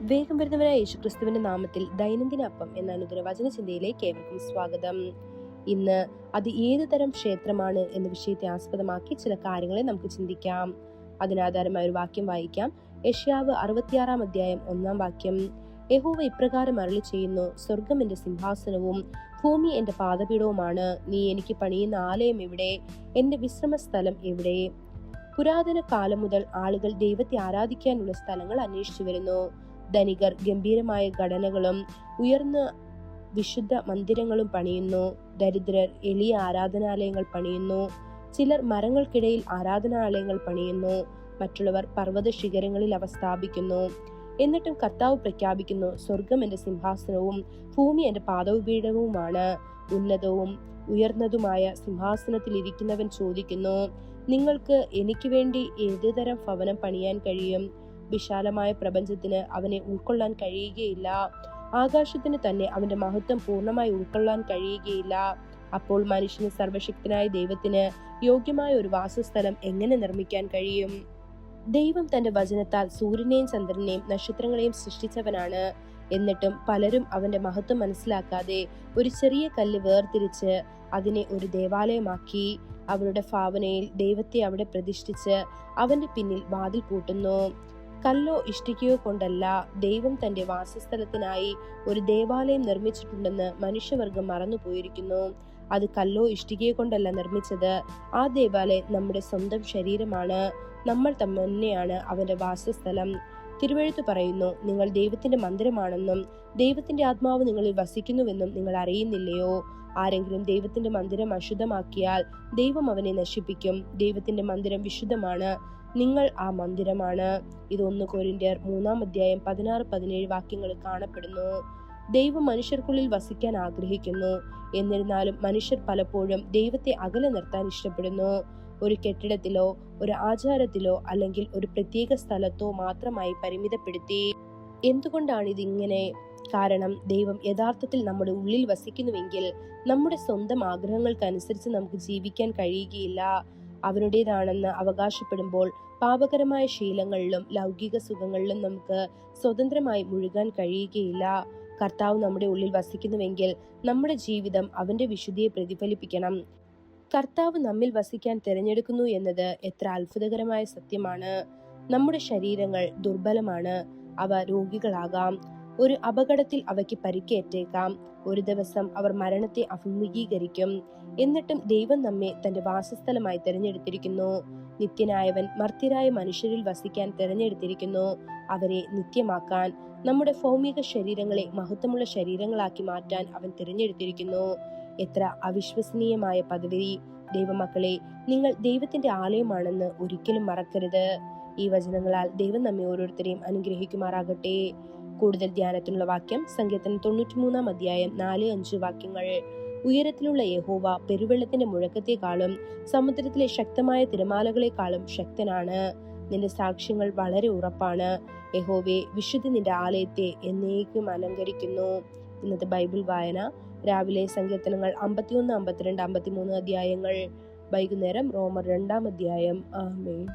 വേഗം വരുന്നവനായ യേശുക്രിസ്തുവിന്റെ നാമത്തിൽ ദൈനംദിന അപ്പം എന്ന അനുദിന വചന ചിന്തയിലേക്ക് ഏവർക്കും സ്വാഗതം. ഇന്ന് അത് ഏതു തരം ക്ഷേത്രമാണ് എന്ന വിഷയത്തെ ആസ്പദമാക്കി ചില കാര്യങ്ങളെ നമുക്ക് ചിന്തിക്കാം. അതിനാധാരമായ ഒരു വാക്യം വായിക്കാം. യെശയ്യാവ് 66 അധ്യായം 1 വാക്യം. യഹോവ ഇപ്രകാരം അരുളി ചെയ്യുന്നു, സ്വർഗം എന്റെ സിംഹാസനവും ഭൂമി എന്റെ പാദപീഠവുമാണ്. നീ എനിക്ക് പണിയുന്ന ആലയം എവിടെ? എന്റെ വിശ്രമസ്ഥലം എവിടെ? പുരാതന കാലം മുതൽ ആളുകൾ ദൈവത്തെ ആരാധിക്കാനുള്ള സ്ഥലങ്ങൾ അന്വേഷിച്ചു വരുന്നു. ധനികർ ഗംഭീരമായ ഘടനകളും ഉയർന്ന വിശുദ്ധ മന്ദിരങ്ങളും പണിയുന്നു. ദരിദ്രർ എളിയ ആരാധനാലയങ്ങൾ പണിയുന്നു. ചിലർ മരങ്ങൾക്കിടയിൽ ആരാധനാലയങ്ങൾ പണിയുന്നു. മറ്റുള്ളവർ പർവ്വത ശിഖരങ്ങളിൽ അവ സ്ഥാപിക്കുന്നു. എന്നിട്ടും കർത്താവ് പ്രഖ്യാപിക്കുന്നു, സ്വർഗം എന്റെ സിംഹാസനവും ഭൂമി എന്റെ പാദപീഠവുമാണ്. ഉന്നതവും ഉയർന്നതുമായ സിംഹാസനത്തിൽ ഇരിക്കുന്നവൻ ചോദിക്കുന്നു, നിങ്ങൾക്ക് എനിക്ക് വേണ്ടി ഏതുതരം ഭവനം പണിയാൻ കഴിയും? വിശാലമായ പ്രപഞ്ചത്തിന് അവനെ ഉൾക്കൊള്ളാൻ കഴിയുകയില്ല. ആകാശത്തിന് തന്നെ അവന്റെ മഹത്വം പൂർണ്ണമായി ഉൾക്കൊള്ളാൻ കഴിയുകയില്ല. അപ്പോൾ മനുഷ്യന് സർവശക്തനായ ദൈവത്തിന് യോഗ്യമായ ഒരു വാസസ്ഥലം എങ്ങനെ നിർമ്മിക്കാൻ കഴിയും? ദൈവം തന്റെ വചനത്താൽ സൂര്യനെയും ചന്ദ്രനെയും നക്ഷത്രങ്ങളെയും സൃഷ്ടിച്ചവനാണ്. എന്നിട്ടും പലരും അവന്റെ മഹത്വം മനസ്സിലാക്കാതെ ഒരു ചെറിയ കല്ല് വേർതിരിച്ച് അതിനെ ഒരു ദേവാലയമാക്കി അവരുടെ ഭാവനയിൽ ദൈവത്തെ അവിടെ പ്രതിഷ്ഠിച്ച് അവന്റെ പിന്നിൽ വാതിൽ പൂട്ടുന്നു. കല്ലോ ഇഷ്ടികയോ കൊണ്ടല്ല ദൈവം തന്റെ വാസസ്ഥലത്തിനായി ഒരു ദേവാലയം നിർമ്മിച്ചിട്ടുണ്ടെന്ന് മനുഷ്യവർഗം മറന്നുപോയിരിക്കുന്നു. അത് കല്ലോ ഇഷ്ടികയോ കൊണ്ടല്ല നിർമ്മിച്ചത്. ആ ദേവാലയം നമ്മുടെ സ്വന്തം ശരീരമാണ്. നമ്മൾ തന്നെയാണ് അവന്റെ വാസസ്ഥലം. തിരുവെഴുത്ത് പറയുന്നു, നിങ്ങൾ ദൈവത്തിന്റെ മന്ദിരമാണെന്നും ദൈവത്തിന്റെ ആത്മാവ് നിങ്ങളിൽ വസിക്കുന്നുവെന്നും നിങ്ങൾ അറിയുന്നില്ലയോ? ആരെങ്കിലും ദൈവത്തിന്റെ മന്ദിരം അശുദ്ധമാക്കിയാൽ ദൈവം അവനെ നശിപ്പിക്കും. ദൈവത്തിന്റെ മന്ദിരം വിശുദ്ധമാണ്, നിങ്ങൾ ആ മന്ദിരമാണ്. ഇത് 1 കൊരിന്ത്യർ 3 അധ്യായം 16-17 വാക്യങ്ങളിൽ കാണപ്പെടുന്നു. ദൈവം മനുഷ്യർക്കുള്ളിൽ വസിക്കാൻ ആഗ്രഹിക്കുന്നു. എന്നിരുന്നാലും മനുഷ്യർ പലപ്പോഴും ദൈവത്തെ അകലെ നിർത്താൻ ഇഷ്ടപ്പെടുന്നു. ഒരു കെട്ടിടത്തിലോ ഒരു ആചാരത്തിലോ അല്ലെങ്കിൽ ഒരു പ്രത്യേക സ്ഥലത്തോ മാത്രമായി പരിമിതപ്പെടുത്തി. എന്തുകൊണ്ടാണ് ഇതിങ്ങനെ? കാരണം ദൈവം യഥാർത്ഥത്തിൽ നമ്മുടെ ഉള്ളിൽ വസിക്കുന്നുവെങ്കിൽ നമ്മുടെ സ്വന്തം ആഗ്രഹങ്ങൾക്കനുസരിച്ച് നമുക്ക് ജീവിക്കാൻ കഴിയുകയില്ല. അവരുടേതാണെന്ന് അവകാശപ്പെടുമ്പോൾ പാപകരമായ ശീലങ്ങളിലും ലൗകിക സുഖങ്ങളിലും നമുക്ക് സ്വതന്ത്രമായി മുഴുകാൻ കഴിയുകയില്ല. കർത്താവ് നമ്മുടെ ഉള്ളിൽ വസിക്കുന്നുവെങ്കിൽ നമ്മുടെ ജീവിതം അവന്റെ വിശുദ്ധിയെ പ്രതിഫലിപ്പിക്കണം. കർത്താവ് നമ്മിൽ വസിക്കാൻ തിരഞ്ഞെടുക്കുന്നു എന്നത് എത്ര അത്ഭുതകരമായ സത്യമാണ്. നമ്മുടെ ശരീരങ്ങൾ ദുർബലമാണ്. അവ രോഗികളാകാം. ഒരു അപകടത്തിൽ അവയ്ക്ക് പരിക്കേറ്റേക്കാം. ഒരു ദിവസം അവർ മരണത്തെ അഭിമുഖീകരിക്കും. എന്നിട്ടും ദൈവം നമ്മെ തന്റെ വാസസ്ഥലമായി തിരഞ്ഞെടുത്തിരിക്കുന്നു. നിത്യനായവൻ മർത്യരായ മനുഷ്യരിൽ വസിക്കാൻ തിരഞ്ഞെടുത്തിരിക്കുന്നു, അവരെ നിത്യമാക്കാൻ. നമ്മുടെ ഭൗമിക ശരീരങ്ങളെ മഹത്വമുള്ള ശരീരങ്ങളാക്കി മാറ്റാൻ അവൻ തിരഞ്ഞെടുത്തിരിക്കുന്നു. എത്ര അവിശ്വസനീയമായ പദവി! ദൈവമക്കളെ, നിങ്ങൾ ദൈവത്തിന്റെ ആലയമാണെന്ന് ഒരിക്കലും മറക്കരുത്. ഈ വചനങ്ങളാൽ ദൈവം നമ്മെ ഓരോരുത്തരെയും അനുഗ്രഹിക്കുമാറാകട്ടെ. കൂടുതൽ ധ്യാനത്തിനുള്ള വാക്യം സങ്കീർത്തനം 93 അധ്യായം 4-5 വാക്യങ്ങൾ. ഉയരത്തിലുള്ള യഹോവ പെരുവെള്ളത്തിന്റെ മുഴക്കത്തെക്കാളും സമുദ്രത്തിലെ ശക്തമായ തിരമാലകളെക്കാളും ശക്തനാണ്. നിന്റെ സാക്ഷ്യങ്ങൾ വളരെ ഉറപ്പാണ്. യഹോവേ, വിശുദ്ധി നിന്റെ ആലയത്തെ എന്നേക്കും അലങ്കരിക്കുന്നു. ഇന്നത്തെ ബൈബിൾ വായന രാവിലെ സങ്കീർത്തനങ്ങൾ 51, 52, 53 അധ്യായങ്ങൾ. വൈകുന്നേരം റോമർ 2 അധ്യായം. ആമേൻ.